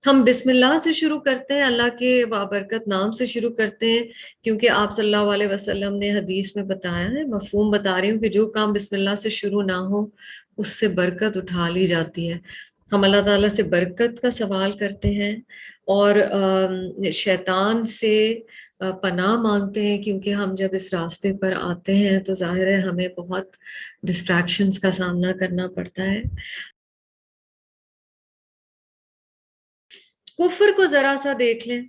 ہم بسم اللہ سے شروع کرتے ہیں، اللہ کے بابرکت نام سے شروع کرتے ہیں، کیونکہ آپ صلی اللہ علیہ وسلم نے حدیث میں بتایا ہے، مفہوم بتا رہی ہوں، کہ جو کام بسم اللہ سے شروع نہ ہو اس سے برکت اٹھا لی جاتی ہے۔ ہم اللہ تعالیٰ سے برکت کا سوال کرتے ہیں اور شیطان سے پناہ مانگتے ہیں، کیونکہ ہم جب اس راستے پر آتے ہیں تو ظاہر ہے ہمیں بہت ڈسٹریکشنز کا سامنا کرنا پڑتا ہے۔ کفر کو ذرا سا دیکھ لیں۔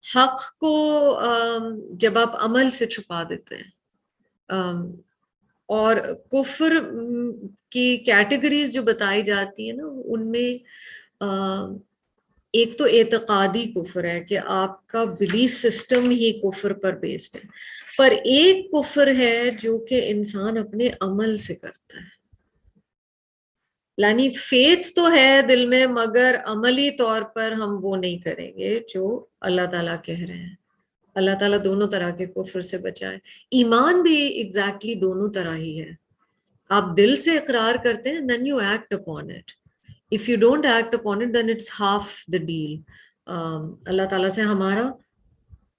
حق کو جب آپ عمل سے چھپا دیتے ہیں، اور کفر کی کیٹیگریز جو بتائی جاتی ہیں نا، ان میں ایک تو اعتقادی کفر ہے کہ آپ کا بلیف سسٹم ہی کفر پر بیسڈ ہے، پر ایک کفر ہے جو کہ انسان اپنے عمل سے کرتا ہے، یعنی فیتھ تو ہے دل میں مگر عملی طور پر ہم وہ نہیں کریں گے جو اللہ تعالیٰ کہہ رہے ہیں۔ اللہ تعالیٰ دونوں طرح کے کفر سے بچائے۔ ایمان بھی ایگزیکٹلی دونوں طرح ہی ہے۔ آپ دل سے اقرار کرتے ہیں then you act upon it. If you don't act upon it then it's half the deal. اللہ تعالیٰ سے ہمارا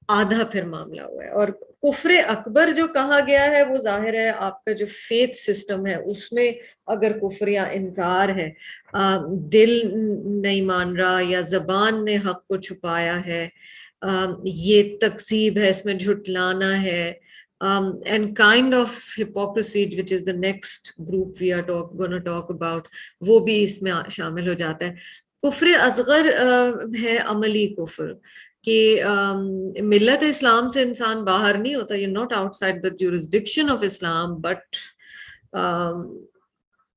آدھا پھر معاملہ ہوا ہے۔ اور کفر اکبر جو کہا گیا ہے وہ ظاہر ہے آپ کا جو فیتھ سسٹم ہے اس میں اگر کفر یا انکار ہے، دل نہیں مان رہا یا زبان نے حق کو چھپایا ہے، یہ تکذیب ہے، اس میں جھٹلانا ہے، and kind of hypocrisy which is the next group we are going to talk about، وہ بھی اس میں شامل ہو جاتا ہے۔ کفر اصغر ہے عملی کفر، کہ ملت اسلام سے انسان باہر نہیں ہوتا، you're not outside the jurisdiction of Islam but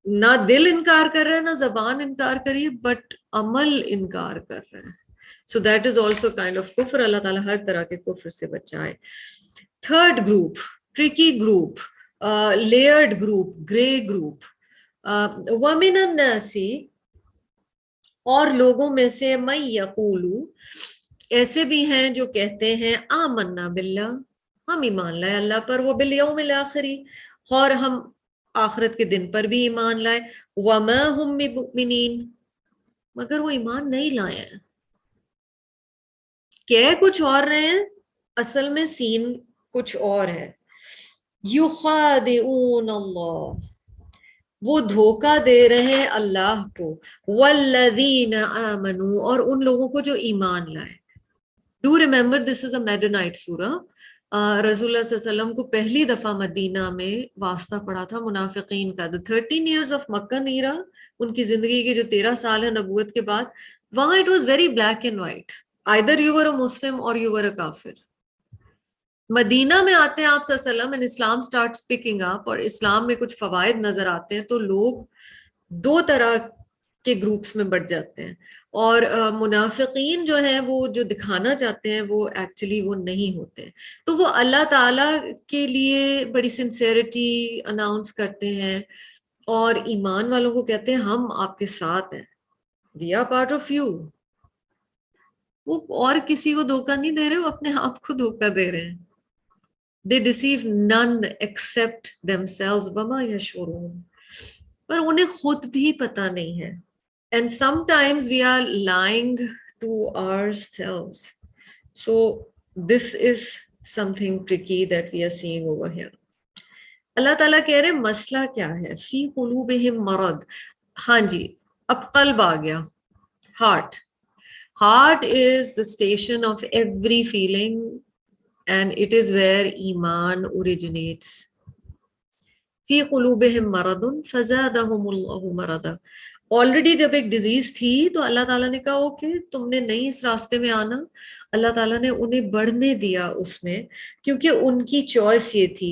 نہ دل انکار کر رہا ہے نہ زبان انکار کری ہے بٹ عمل انکار کر رہا ہے۔ So that is also kind of کفر۔ اللہ تعالیٰ ہر طرح کے کفر سے بچائے۔ Third group, tricky group, layered group, grey group, وَمِنَ النَّاسِ، اور لوگوں میں سے مَن یقول، ایسے بھی ہیں جو کہتے ہیں آمنا باللہ، ہم ایمان لائے اللہ پر، وہ بالیوم الآخری، اور ہم آخرت کے دن پر بھی ایمان لائے، وما ہم بمؤمنین، مگر وہ ایمان نہیں لائے ہیں۔ کہہ کچھ اور رہے ہیں، اصل میں سین کچھ اور ہے۔ یخادعون اللہ، وہ دھوکہ دے رہے ہیں اللہ کو، والذین آمنوا، اور ان لوگوں کو جو ایمان لائے۔ Do remember this is a Medinite surah۔ رسول اللہ صلی اللہ علیہ وسلم کو پہلی دفعہ مدینہ میں واسطہ پڑا تھا منافقین کا۔ The 13 years of Meccan era، ان کی زندگی کے جو 13 سال ہیں نبوت کے بعد، وہاں it was very black and white. Either you were a Muslim or you were a kafir۔ مدینہ میں آتے ہیں آپ صلی اللہ علیہ وسلم and Islam starts picking up، اور اسلام میں کچھ فوائد نظر آتے ہیں، تو لوگ دو طرح کے گروپس میں بٹ جاتے ہیں، اور منافقین جو ہیں وہ جو دکھانا چاہتے ہیں وہ ایکچولی وہ نہیں ہوتے ہیں، تو وہ اللہ تعالیٰ کے لیے بڑی سنسیئرٹی اناؤنس کرتے ہیں اور ایمان والوں کو کہتے ہیں ہم آپ کے ساتھ ہیں، we are part of you۔ وہ اور کسی کو دھوکہ نہیں دے رہے، وہ اپنے آپ کو دھوکہ دے رہے ہیں۔ they deceive none except themselves وما یشعرون، پر انہیں خود بھی پتہ نہیں ہے۔ And sometimes we are lying to ourselves. So this is something tricky that we are seeing over here. اللہ تعالیٰ کہہ رہے مسئلہ کیا ہے؟ فی قلوبہم مرض، ہاں جی، اب قلب آ گیا، heart. Heart is the station of every feeling and it is where ایمان originates۔ فی قلوبہم مرض فزادہم اللہ مرضا، آلریڈی جب ایک ڈیزیز تھی تو اللہ تعالیٰ نے کہا اوکے تم نے نہیں اس راستے میں آنا، اللہ تعالیٰ نے انہیں بڑھنے دیا اس میں، کیونکہ ان کی چوائس یہ تھی۔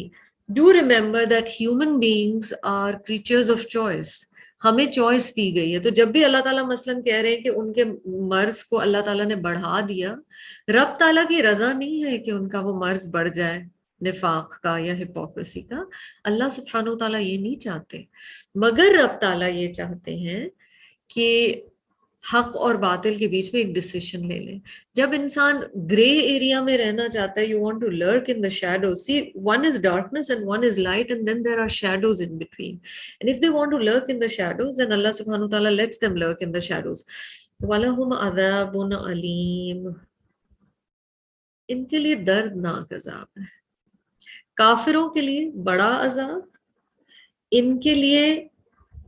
Do remember that human beings are creatures of choice, ہمیں چوائس دی گئی ہے، تو جب بھی اللہ تعالیٰ مثلاً کہہ رہے ہیں کہ ان کے مرض کو اللہ تعالیٰ نے بڑھا دیا، رب تعالیٰ کی رضا نہیں ہے کہ ان کا وہ مرض بڑھ جائے، نفاق کا یا ہپوکریسی کا، اللہ سبحانہ و تعالیٰ یہ نہیں چاہتے، مگر رب تعالیٰ یہ چاہتے ہیں کہ حق اور باطل کے بیچ میں ایک ڈسیشن لے لیں. جب انسان گرے ایریا میں رہنا چاہتا ہے, you want to lurk in the shadow, see one is darkness and one is light and then there are shadows in between, and if they want to lurk in the shadows then Allah سبحانہ و تعالیٰ lets them lurk in the shadows. وَلَهُمْ عَذَابٌ عَلِيمٌ, ان کے لیے دردناک عذاب ہے. کافروں کے لیے بڑا عذاب, ان کے لیے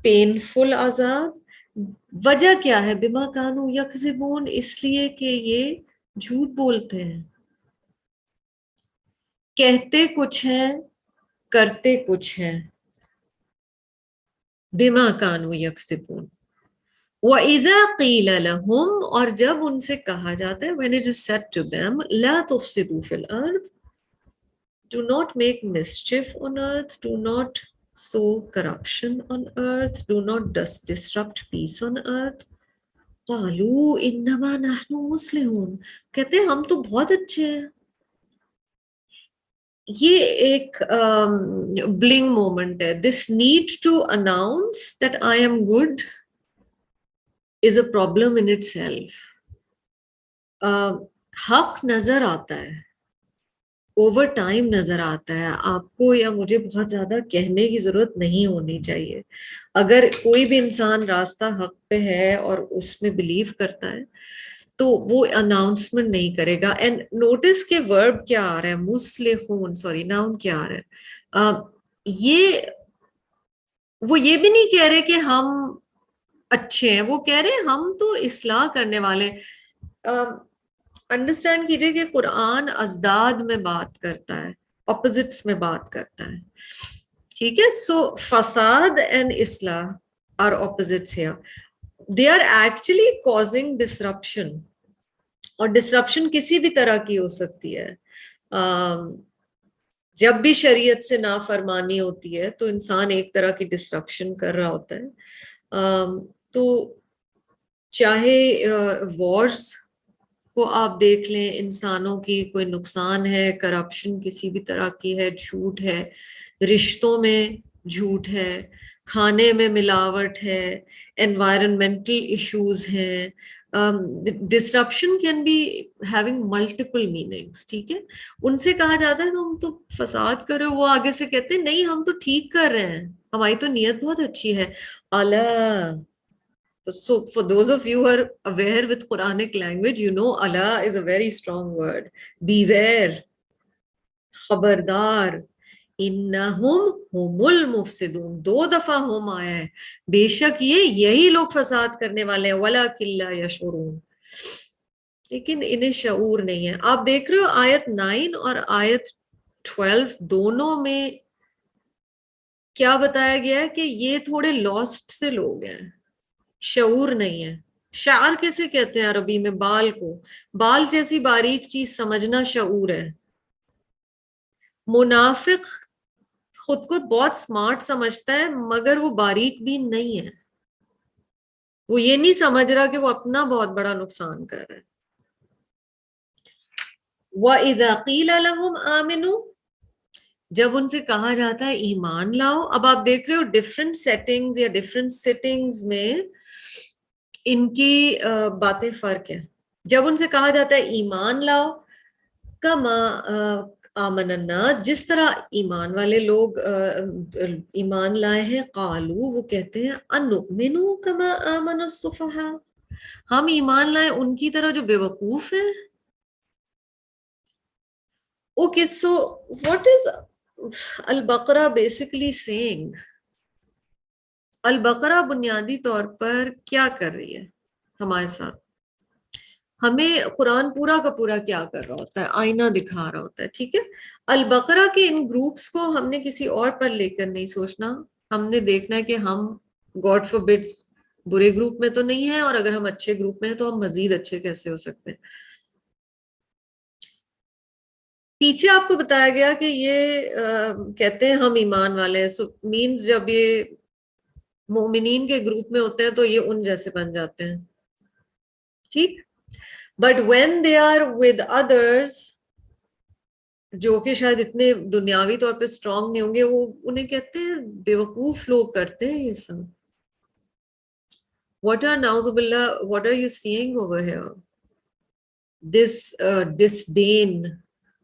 پینفل عذاب. وجہ کیا ہے؟ بما کانوا یکذبون, اس لیے کہ یہ جھوٹ بولتے ہیں, کہتے کچھ ہیں کرتے کچھ ہیں. بما کانوا یکذبون. وَإِذَا قِيلَ لَهُمْ, اور جب ان سے کہا جاتا ہے, when it is said to them, لَا تُفْسِدُوا فِي الْأَرْضِ, do not make mischief on earth, do not sow corruption on earth, do not disrupt peace on earth. قَالُوا إِنَّمَا نَحْنُ مُصْلِحُونَ, کہتے ہیں ہم تو بہت اچھے ہیں. یہ ایک بلنگ مومنٹ ہے. This need to announce that I am good is a problem in itself. حق نظر آتا ہے, اوور ٹائم نظر آتا ہے. آپ کو یا مجھے بہت زیادہ کہنے کی ضرورت نہیں ہونی چاہیے. اگر کوئی بھی انسان راستہ حق پہ ہے اور اس میں بلیو کرتا ہے تو وہ اناؤنسمنٹ نہیں کرے گا. اینڈ نوٹس کے ورب کیا آ رہا ہے, مصلحون, سوری ناؤن کیا آ رہا ہے. وہ یہ بھی نہیں کہہ رہے کہ ہم اچھے ہیں, وہ کہہ رہے ہیں ہم تو اصلاح کرنے والے. انڈرسٹینڈ کیجئے کہ قرآن ازداد میں بات کرتا ہے, اپوزٹس میں بات کرتا ہے, ٹھیک ہے. سو فساد اینڈ اصلاح are opposites here. They are actually causing disruption, اور ڈسرپشن کسی بھی طرح کی ہو سکتی ہے. جب بھی شریعت سے نافرمانی ہوتی ہے تو انسان ایک طرح کی ڈسرپشن کر رہا ہوتا ہے. تو چاہے وارز کو آپ دیکھ لیں, انسانوں کی کوئی نقصان ہے, کرپشن کسی بھی طرح کی ہے, جھوٹ ہے, رشتوں میں جھوٹ ہے, کھانے میں ملاوٹ ہے, انوائرمنٹل ایشوز ہیں. Disruption can be having multiple meanings, ٹھیک ہے. ان سے کہا جاتا ہے تم تو فساد کرو, وہ آگے سے کہتے ہیں نہیں ہم تو ٹھیک کر رہے ہیں, ہماری تو نیت بہت اچھی ہے. اللہ. So for those of you who are aware with Quranic language, you know Allah is a very strong word. Beware. خبردار. انہم هم المفسدون, 2 دفعہ ہم آیا ہے, بے شک یہی لوگ فساد کرنے والے ہیں. وَلَكِنْ لَا يَشْعُرُونَ, لیکن انہیں شعور نہیں ہے. آپ دیکھ رہے ہو آیت 9 اور آیت 12 دونوں میں کیا بتایا گیا ہے کہ یہ تھوڑے لاسٹ سے لوگ ہیں, شعور نہیں ہے. شعر کیسے کہتے ہیں عربی میں؟ بال کو. بال جیسی باریک چیز سمجھنا شعور ہے. منافق خود کو بہت سمارٹ سمجھتا ہے مگر وہ باریک بھی نہیں ہے. وہ یہ نہیں سمجھ رہا کہ وہ اپنا بہت بڑا نقصان کر رہا ہے. وَإِذَا قِيلَ لَهُمْ آمِنُوا, جب ان سے کہا جاتا ہے ایمان لاؤ. اب آپ دیکھ رہے ہو ڈفرینٹ سیٹنگز یا ڈفرینٹ سٹنگز میں ان کی باتیں فرق ہیں. جب ان سے کہا جاتا ہے ایمان لاؤ, کما آمن الناس, جس طرح ایمان والے لوگ ایمان لائے ہیں. قالو, وہ کہتے ہیں انؤمن کما آمن السفہاء, ہم ایمان لائے ان کی طرح جو بے وقوف ہیں. اوکے, سو واٹ از البقرہ بیسیکلی سینگ؟ البقرہ بنیادی طور پر کیا کر رہی ہے ہمارے ساتھ؟ ہمیں قرآن پورا کا پورا کیا کر رہا ہوتا ہے؟ آئینہ دکھا رہا ہوتا ہے, ٹھیک ہے. البقرہ کے ان گروپس کو ہم نے کسی اور پر لے کر نہیں سوچنا. ہم نے دیکھنا ہے کہ ہم گاڈ فوربڈس برے گروپ میں تو نہیں ہیں, اور اگر ہم اچھے گروپ میں ہیں تو ہم مزید اچھے کیسے ہو سکتے ہیں. پیچھے آپ کو بتایا گیا کہ یہ کہتے ہیں ہم ایمان والے ہیں. سو مینز جب یہ مومنین کے گروپ میں ہوتے ہیں تو یہ ان جیسے بن جاتے ہیں, ٹھیک. But when they are with others جو کہ شاید اتنے دنیاوی طور پہ اسٹرانگ نہیں ہوں گے, وہ انہیں کہتے ہیں بے وقوف لوگ کرتے ہیں یہ سب. What are, Nauzubillah, what are you seeing over here? This disdain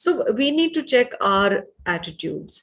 So we need to check our attitudes.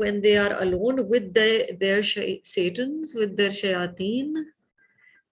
when they are alone with their satans, with their shayateen,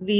we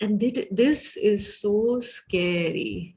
And this is so scary.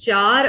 4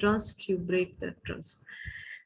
trust, you break that trust.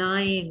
lying,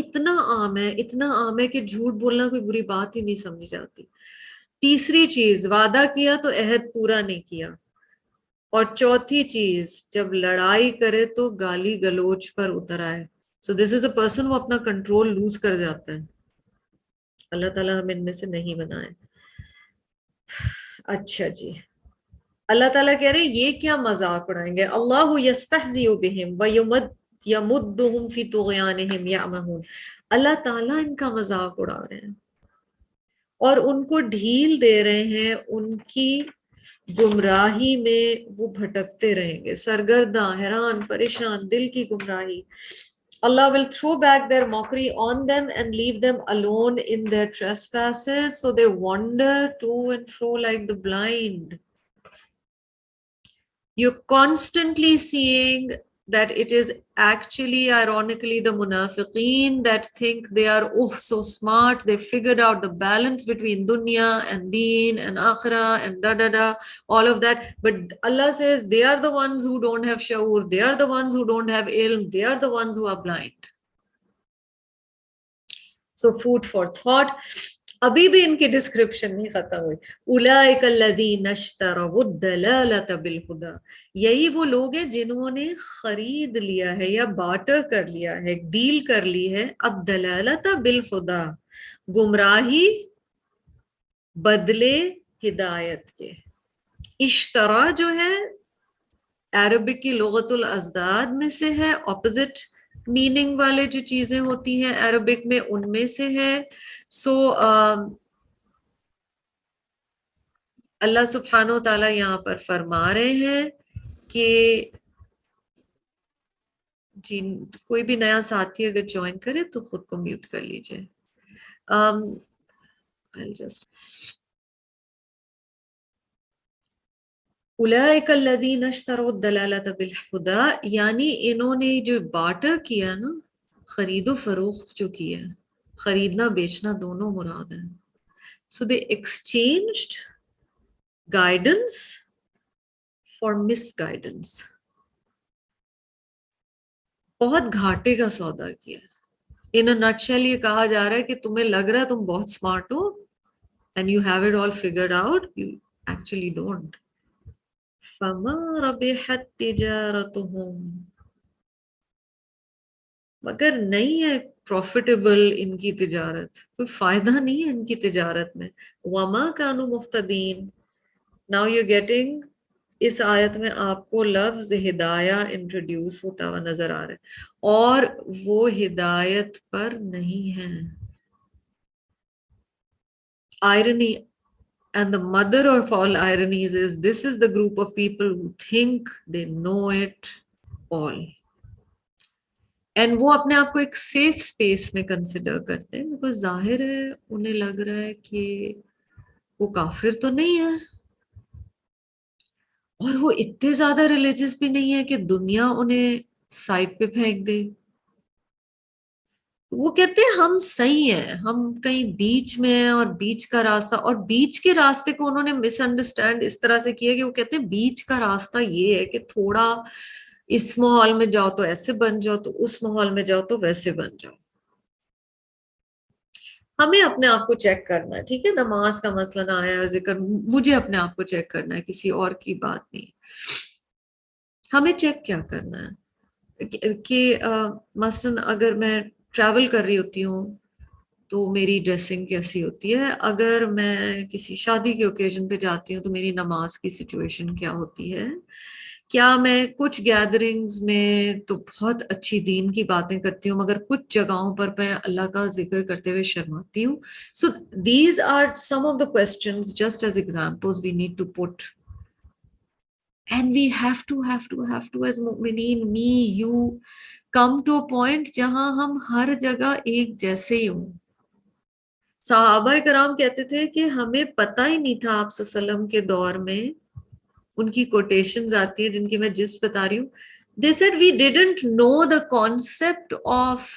اتنا عام ہے کہ جھوٹ بولنا کوئی بری بات ہی نہیں سمجھی جاتی. تیسری چیز، وعدہ کیا تو عہد پورا نہیں کیا. اور چوتھی چیز، جب لڑائی کرے تو گالی گلوچ پر اتر آئے. سو دس از اے پرسن وہ اپنا کنٹرول لوز کر جاتا ہے. اللہ تعالیٰ ہمیں ان میں سے نہیں بنائے. اچھا جی، اللہ تعالیٰ کہہ رہے ہیں یہ کیا مذاق اڑائیں گے. اللہ یستہزئ بہم یمدہم فی طغیانہم یعمہون. اللہ تعالیٰ ان کا مذاق اڑا رہے ہیں اور ان کو ڈھیل دے رہے ہیں، ان کی گمراہی میں وہ بھٹکتے رہیں گے، سرگرداں، حیران، پریشان، دل کی گمراہی. Allah will throw back their mockery on them and leave them alone in their trespasses, so they wander to and fro like the blind. You're constantly seeing that it is actually, ironically, the munafiqeen that think they are so smart, they figured out the balance between dunya and deen and akhirah and da all of that. But Allah says they are the ones who don't have shaur, they are the ones who don't have ilm, they are the ones who are blind. So food for thought. ابھی بھی ان کی description نہیں ختم ہوئی. اولئک الذین اشتروا الضلالۃ بالہدی. یہی وہ لوگ ہیں جنہوں نے خرید لیا ہے یا بارٹر کر لیا ہے، ڈیل کر لی ہے، الضلالۃ بالہدی، گمراہی بدلے ہدایت کے. اشترا جو ہے عربک کی لغت الازداد میں سے ہے، اپوزٹ میننگ والے جو چیزیں ہوتی ہیں عربک میں ان میں سے ہے. سو اللہ سبحانہ و تعالیٰ یہاں پر فرما رہے ہیں کہ جی کوئی بھی نیا ساتھی اگر جوائن کرے تو خود کو میوٹ کر لیجئے. اولئک الذین اشتروا الضلالۃ بالہدی، یعنی انہوں نے جو بارٹر کیا نا، خرید و فروخت جو کیا، خریدنا بیچنا دونوں مراد ہیں. So they exchanged guidance for misguidance. بہت گھاٹے کا سودا کیا. In a nutshell یہ کہا جا رہا ہے کہ تمہیں لگ رہا ہے تم بہت smart who and you have it all figured out, you actually don't. فَمَا رَبِحَتْ تِجَارَتُهُمْ، مگر نہیں ہے پروفیٹیبل ان کی تجارت، کوئی فائدہ نہیں ہے ان کی تجارت میں. وَمَا كَانُوا مُهْتَدِينَ. Now you're getting، اس آیت میں آپ کو لفظ ہدایہ انٹروڈیوس ہوتا ہوا نظر آ رہا ہے، اور وہ ہدایت پر نہیں ہے. Irony and the mother of all ironies is this is the group of people who think they know it all. And وہ اپنے آپ کو ایک سیف اسپیس میں کنسیڈر کرتے ہیں، بیکاز ظاہر ہے انہیں لگ رہا ہے کہ وہ کافر تو نہیں ہے اور وہ اتنے زیادہ ریلیجس بھی نہیں ہے کہ دنیا انہیں سائڈ پہ پھینک دے. وہ کہتے ہیں ہم صحیح ہیں، ہم کہیں بیچ میں ہیں، اور بیچ کا راستہ، اور بیچ کے راستے کو انہوں نے مس انڈرسٹینڈ اس طرح سے کیا کہ وہ کہتے ہیں بیچ کا راستہ یہ ہے کہ تھوڑا اس ماحول میں جاؤ تو ایسے بن جاؤ، تو اس ماحول میں جاؤ تو ویسے بن جاؤ. ہمیں اپنے آپ کو چیک کرنا ہے، ٹھیک ہے، نماز کا مسئلہ نہ آیا ذکر، مجھے اپنے آپ کو چیک کرنا ہے، کسی اور کی بات نہیں. ہمیں چیک کیا کرنا ہے کہ مثلا اگر میں ٹریول کر رہی ہوتی ہوں تو میری ڈریسنگ کیسی ہوتی ہے، اگر میں کسی شادی کے اوکیزن پہ جاتی ہوں تو میری نماز کی سچویشن کیا ہوتی ہے، کیا میں کچھ گیدرنگز میں تو بہت اچھی دین کی باتیں کرتی ہوں مگر کچھ جگہوں پر میں اللہ کا ذکر کرتے ہوئے شرماتی ہوں. So these are some of the questions just as examples we need to put. And we have to as mu'mineen, me, you, come to a point جہاں ہم ہر جگہ ایک جیسے ہی ہوں. صحابہ کرام کہتے تھے کہ ہمیں پتہ ہی نہیں تھا آپ صلی اللہ علیہ وسلم کے دور میں، ان کی کوٹیشنز آتی ہیں جن کی میں جس بتا رہی ہوں. They said we didn't know the concept of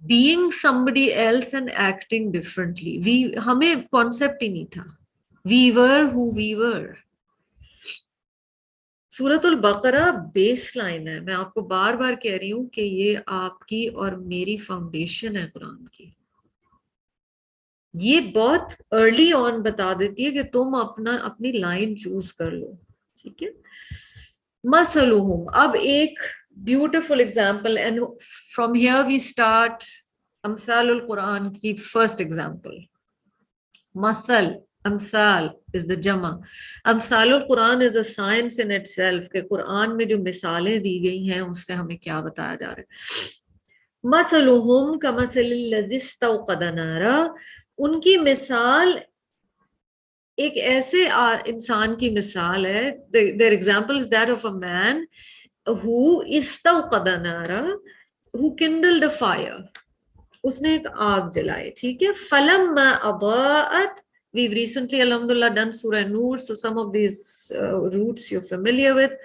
being somebody else and acting differently. ہمیں کانسیپٹ ہی نہیں تھا. We were who we were. سورۃ البقرہ بیس لائن ہے. میں آپ کو بار بار کہہ رہی ہوں کہ یہ آپ کی اور میری فاؤنڈیشن ہے قرآن کی. یہ بہت ارلی آن بتا دیتی ہے کہ تم اپنی لائن چوز کر لو. ٹھیک ہے. مثلہم، اب ایک beautiful example, and from here we start امثال القرآن کی فرسٹ ایگزامپل. مثل، امثال is the جمع. امثال القرآن is a science in itself کہ قرآن میں جو مثالیں دی گئی ہیں اس سے ہمیں کیا بتایا جا رہا ہے. مثلہم کمثل الذی استوقد نارا، ان کی مثال ایک ایسے انسان کی مثال ہے. their example is that of a man who استوقد نارا، who kindled a fire. اس نے ایک آگ جلائی. ٹھیک ہے. فلما اضاءت، we've recently alhamdulillah done surah Noor, so some of these roots you're familiar with.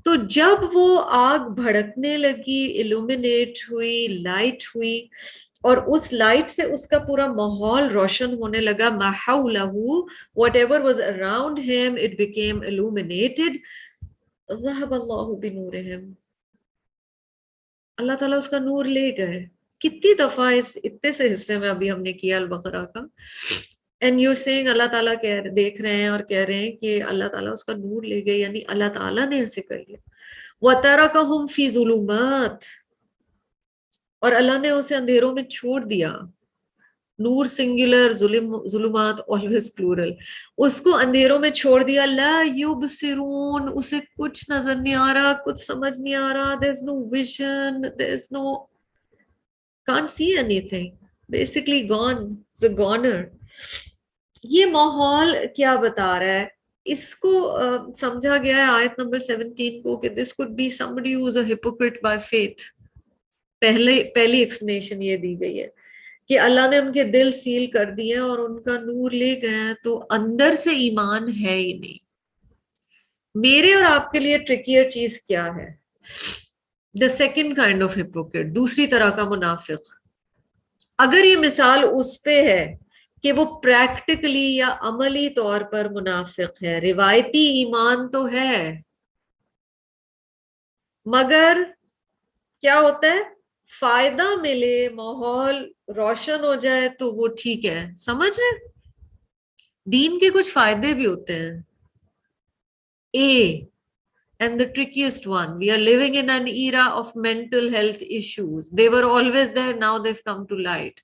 تو جب وہ آگ بھڑکنے لگی، illuminate ہوئی، لائٹ ہوئی، اور اس لائٹ سے اس کا پورا ماحول روشن ہونے لگا. ما حولہ، whatever was around him, it became illuminated. ذهب اللہ بنورہم، اللہ تعالیٰ اس کا نور لے گئے. کتنی دفعہ اس اتنے سے حصے میں ابھی ہم نے کیا البقرہ کا. اینڈ یو سیئنگ اللہ تعالیٰ دیکھ رہے ہیں اور کہہ رہے ہیں کہ اللہ تعالیٰ اس کا نور لے گئے، یعنی اللہ تعالیٰ نے ایسے کر لیا. وَتَرَكَهُمْ فِي ظُلُمَاتٍ، اور اللہ نے اسے اندھیروں میں چھوڑ دیا. نور سنگولر، ظلمات آلویز پلورل. اس کو اندھیروں میں چھوڑ دیا. لا یبصرون، اسے کچھ نظر نہیں آ رہا، کچھ سمجھ نہیں آ رہا. there is no vision, there is no, can't see anything, basically gone, it's a goner. یہ ماحول کیا بتا رہا ہے؟ اس کو سمجھا گیا ہے آیت نمبر 17 کو کہ this could be somebody who is a hypocrite by faith. پہلی ایکسپلینیشن یہ دی گئی ہے کہ اللہ نے ان کے دل سیل کر دیے اور ان کا نور لے گئے، تو اندر سے ایمان ہے ہی نہیں. میرے اور آپ کے لیے ٹرکیئر چیز کیا ہے؟ the second kind of hypocrite، دوسری طرح کا منافق. اگر یہ مثال اس پہ ہے کہ وہ پریکٹیکلی یا عملی طور پر منافق ہے، روایتی ایمان تو ہے مگر کیا ہوتا ہے، فائدہ ملے، ماحول روشن ہو جائے تو وہ ٹھیک ہے. سمجھ رہے؟ دین کے کچھ فائدے بھی ہوتے ہیں. And the trickiest one, we are living in an era of mental health issues. They were always there, now they've come to light.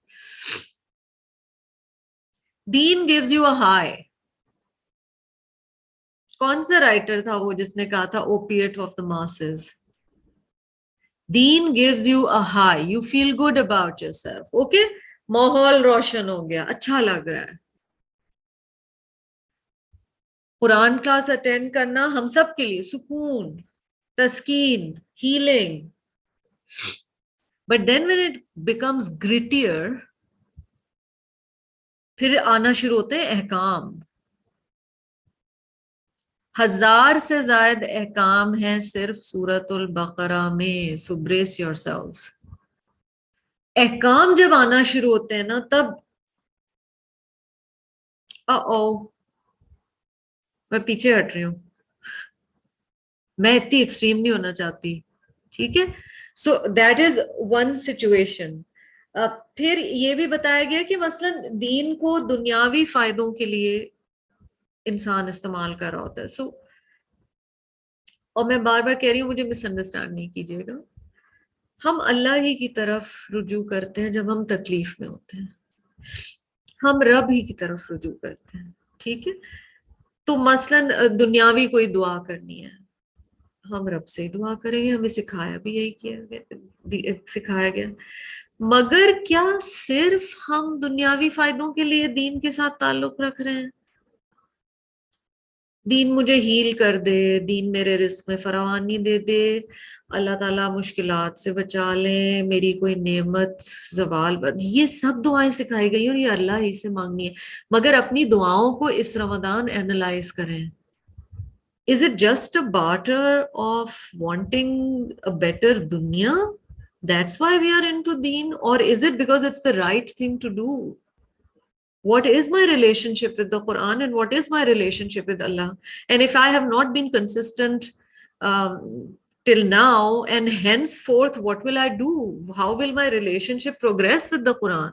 Deen gives you a high. کون سا رائٹر تھا وہ جس نے کہا تھا opiate of the masses؟ Deen gives you a high. You feel good about yourself. Okay? ماحول روشن ہو گیا، اچھا لگ رہا ہے. قرآن کلاس اٹینڈ کرنا ہم سب کے لیے سکون، تسکین، healing. But then when it becomes grittier، پھر آنا شروع ہوتے ہیں احکام. 1000 سے زائد احکام ہیں صرف سورۃ البقرہ میں. So brace yourselves. احکام جب آنا شروع ہوتے ہیں نا تب میں پیچھے ہٹ رہی ہوں، میں اتنی ایکسٹریم نہیں ہونا چاہتی. ٹھیک ہے. So that is one situation. پھر یہ بھی بتایا گیا کہ مثلاً دین کو دنیاوی فائدوں کے لیے انسان استعمال کر رہا ہوتا ہے. سو اور میں بار بار کہہ رہی ہوں، مجھے مس انڈرسٹینڈ نہیں کیجیے گا، ہم اللہ ہی کی طرف رجوع کرتے ہیں جب ہم تکلیف میں ہوتے ہیں، ہم رب ہی کی طرف رجوع کرتے ہیں. ٹھیک ہے. تو مثلاً دنیاوی کوئی دعا کرنی ہے، ہم رب سے دعا کریں گے، ہمیں سکھایا بھی یہی کیا گیا، سکھایا گیا. مگر کیا صرف ہم دنیاوی فائدوں کے لیے دین کے ساتھ تعلق رکھ رہے ہیں؟ دین مجھے ہیل کر دے، دین میرے رزق میں فراوانی دے دے، اللہ تعالیٰ مشکلات سے بچا لیں، میری کوئی نعمت زوال، یہ سب دعائیں سکھائی گئی اور یہ اللہ ہی سے مانگنی ہے. مگر اپنی دعاؤں کو اس رمضان اینالائز کریں. Is it just a barter of wanting a better dunya? That's why we are into deen? Or is it because it's the right thing to do? What is my relationship with the Quran and what is my relationship with Allah? And if I have not been consistent till now, and henceforth what will I do? How will my relationship progress with the Quran?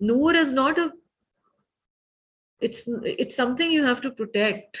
Noor is not a, it's something you have to protect.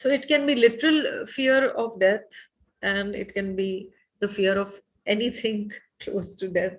So it can be literal fear of death and it can be the fear of anything close to death.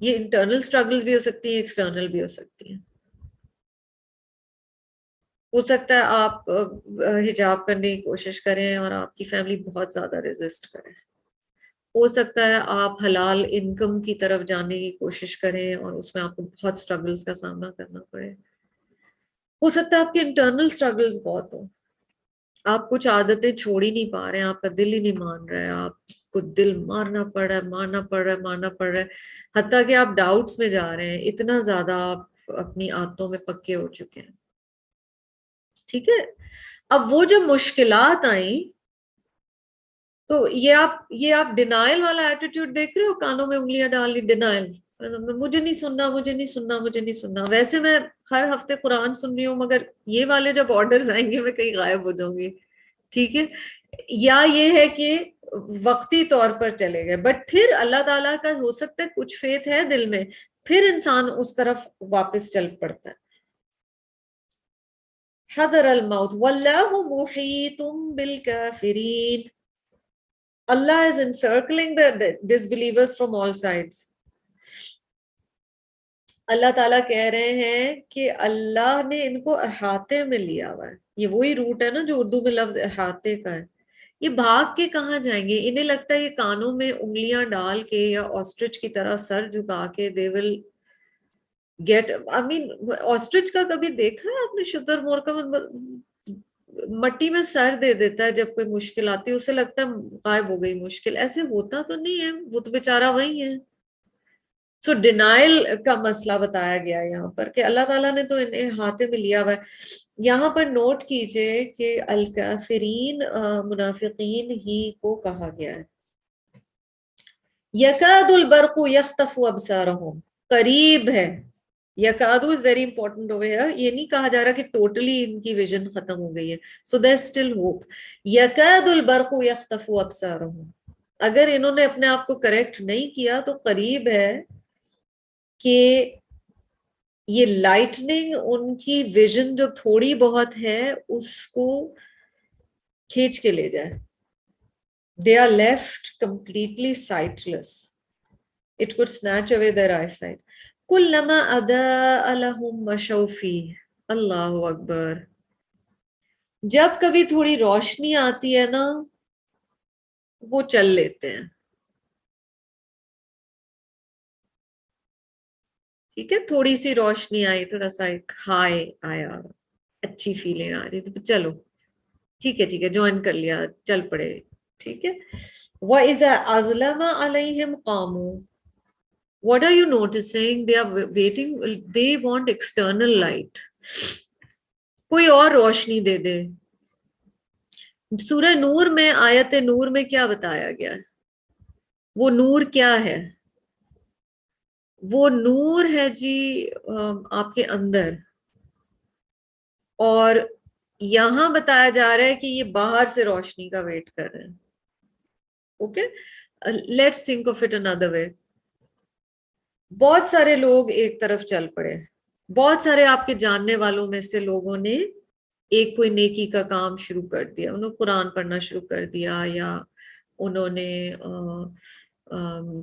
یہ internal struggles بھی ہو سکتی ہیں, external بھی ہو سکتی ہیں. ہو سکتا ہے آپ حجاب کرنے کی کوشش کریں اور آپ کی فیملی بہت زیادہ ریزسٹ کرے. ہو سکتا ہے آپ حلال انکم کی طرف جانے کی کوشش کریں اور اس میں آپ کو بہت اسٹرگلز کا سامنا کرنا پڑے. ہو سکتا ہے آپ کے انٹرنل اسٹرگلز بہت ہوں, آپ کچھ عادتیں چھوڑ ہی نہیں پا رہے ہیں, آپ کا دل ہی نہیں مان رہا ہے, آپ کو دل مارنا پڑ رہا ہے, مارنا پڑ رہا ہے, حتیٰ کہ آپ ڈاؤٹس میں جا رہے ہیں, اتنا زیادہ آپ اپنی عادتوں میں پکے ہو چکے ہیں. ٹھیک ہے, اب وہ جو مشکلات آئیں تو یہ آپ ڈینائل والا ایٹیٹیوڈ دیکھ رہے ہو, کانوں میں انگلیاں ڈال لی, ڈینائل, مجھے نہیں سننا, مجھے نہیں سننا, مجھے نہیں سننا. ویسے میں ہر ہفتے قرآن سن رہی ہوں, مگر یہ والے جب آرڈرز آئیں گے میں کہیں غائب ہو جاؤں گی. ٹھیک ہے, یا یہ ہے کہ وقتی طور پر چلے گئے, بٹ پھر اللہ تعالیٰ کا ہو سکتا ہے کچھ فیتھ ہے دل میں, پھر انسان اس طرف واپس چل پڑتا ہے. حذر الموت واللہ محیط بالکافرین. Allah is encircling the disbelievers from all sides. اللہ تعالیٰ کہہ رہے ہیں کہ اللہ نے ان کو احاطے میں لیا ہوا ہے. یہ وہی روٹ ہے نا جو اردو میں لفظ احاطے کا ہے. یہ بھاگ کے کہاں جائیں گے؟ انہیں لگتا ہے یہ کانوں میں انگلیاں ڈال کے یا آسٹرچ کی طرح سر جھکا کے they will get, I mean ostrich کا کبھی دیکھا ہے آپ نے؟ شتر مور کا مٹی میں سر دے دیتا ہے جب کوئی مشکل آتی ہے, اسے لگتا ہے غائب ہو گئی مشکل. ایسے ہوتا تو نہیں ہے, وہ تو بیچارہ وہی ہے. سو ڈینائل کا مسئلہ بتایا گیا یہاں پر کہ اللہ تعالیٰ نے تو انہیں ہاتھے میں لیا ہوا ہے. یہاں پر نوٹ کیجئے کہ الکافرین منافقین ہی کو کہا گیا ہے. یکاد البرق یخطف ابصارہم, قریب ہے. یکادو is very important over here. یہ نہیں کہا جا رہا کہ ٹوٹلی ان کی ویژن ختم ہو گئی ہے. سو there is still hope. یکاد البرق یخطف ابصارہم, اگر انہوں نے اپنے آپ کو کریکٹ نہیں کیا تو قریب ہے کہ یہ لائٹننگ ان کی ویژن جو تھوڑی بہت ہے اس کو کھینچ کے لے جائے. They are left completely sightless. It could snatch away their eyesight. کلما اضاء لهم مشوا فیہ. اللہ اکبر. جب کبھی تھوڑی روشنی آتی ہے نا وہ چل لیتے ہیں. ٹھیک ہے, تھوڑی سی روشنی آئی, تھوڑا سا ایک ہائی آیا, اچھی فیلنگ آ رہی تو چلو ٹھیک ہے جوائن کر لیا, چل پڑے. ٹھیک ہے. وَإِذَا أَظْلَمَ عَلَيْهِمْ قَامُوا. What are you noticing? They are waiting, they want external light. کوئی اور روشنی دے دے. سورہ نور میں, آیت نور میں کیا بتایا گیا ہے؟ وہ نور کیا ہے؟ وہ نور ہے جی آپ کے اندر, اور یہاں بتایا جا رہا ہے کہ یہ باہر سے روشنی کا ویٹ کر رہے ہیں. Okay, let's think of it another way. بہت سارے لوگ ایک طرف چل پڑے, بہت سارے آپ کے جاننے والوں میں سے لوگوں نے ایک کوئی نیکی کا کام شروع کر دیا, انہوں نے قرآن پڑھنا شروع کر دیا, یا انہوں نے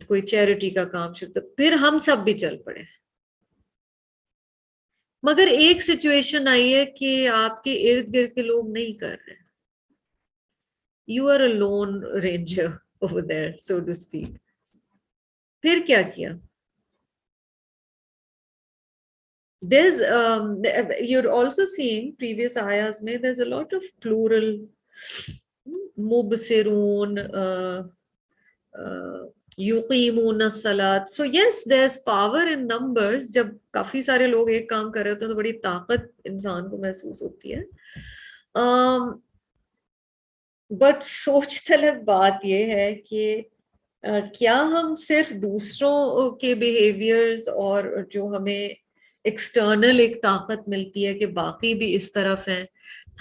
کوئی چیریٹی کا کام شروع کر, پھر ہم سب بھی چل پڑے. مگر ایک سچویشن آئی ہے کہ آپ کے ارد گرد کے لوگ نہیں کر رہے. You are a lone ranger over there, so to speak. پھر کیا کیا؟ There's you're also seeing previous ayahs mein there's a lot of plural mubsirun yuqimuna salat. So yes, there's power in numbers. جب کافی سارے لوگ ایک کام کر رہے ہوتے ہیں تو بڑی طاقت انسان کو محسوس ہوتی ہے. بٹ سوچ طلب بات یہ ہے کہ کیا ہم صرف دوسروں کے بیہیویئرز اور جو ہمیں ایکسٹرنل ایک طاقت ملتی ہے کہ باقی بھی اس طرف ہیں.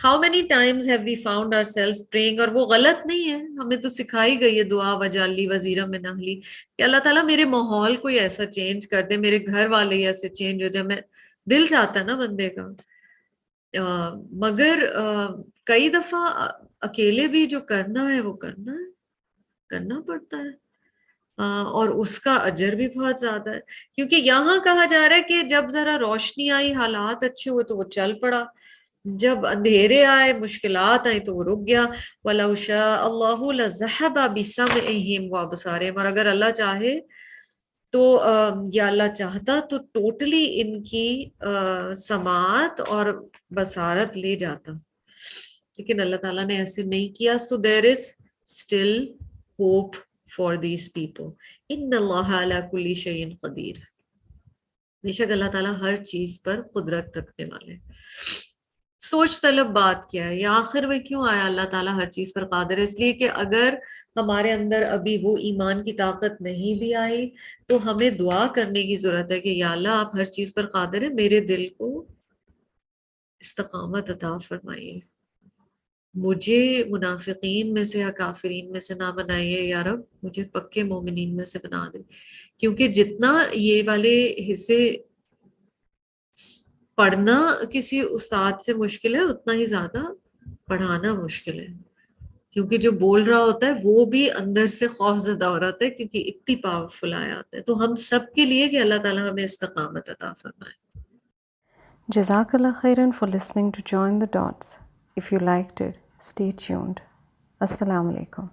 How many times have we found ourselves praying, اور وہ غلط نہیں ہے, ہمیں تو سکھائی گئی ہے دعا وجعلنی وزیرا من اہلی, کہ اللہ تعالیٰ میرے ماحول کو ایسا چینج کر دے, میرے گھر والے ایسے چینج ہو جائے. میں دل چاہتا ہے نا بندے کا, مگر کئی دفعہ اکیلے بھی جو کرنا ہے وہ کرنا پڑتا ہے. اور اس کا اجر بھی بہت زیادہ ہے، کیونکہ یہاں کہا جا رہا ہے کہ جب ذرا روشنی آئی، حالات اچھے ہوئے تو وہ چل پڑا، جب اندھیرے آئے، مشکلات آئی تو وہ رک گیا۔ وَلَوْ شَاءَ اللَّهُ لَذَهَبَ بِسَمْعِهِمْ وَأَبْصَارِهِمْ، اور اگر اللہ چاہے تو یا اللہ چاہتا تو ٹوٹلی ان کی سماعت اور بصارت لے جاتا، لیکن اللہ تعالیٰ نے ایسے نہیں کیا۔ So there is still hope for these people. ان اللہ علی کل شیء قدیر، بے شک اللہ تعالیٰ ہر چیز پر قدرت رکھنے والے۔ سوچ طلب بات کیا ہے، یا آخر میں کیوں آیا اللہ تعالیٰ ہر چیز پر قادر ہے؟ اس لیے کہ اگر ہمارے اندر ابھی وہ ایمان کی طاقت نہیں بھی آئی تو ہمیں دعا کرنے کی ضرورت ہے کہ یا اللہ آپ ہر چیز پر قادر ہیں، میرے دل کو استقامت عطا فرمائیے، مجھے منافقین میں سے یا کافرین میں سے نہ بنائیے یا رب، مجھے پکے مومنین میں سے بنا دے، کیونکہ جتنا یہ والے حصے پڑھنا کسی استاد سے مشکل ہے، اتنا ہی زیادہ پڑھانا مشکل ہے، کیونکہ جو بول رہا ہوتا ہے وہ بھی اندر سے خوف زدہ ہو رہا ہے، کیونکہ اتنی پاورفل آیات ہے۔ تو ہم سب کے لیے کہ اللہ تعالیٰ ہمیں استقامت عطا فرمائے۔ Jazakallah khairan for listening to Join the Dots. If you liked it, stay tuned. Assalamu alaikum.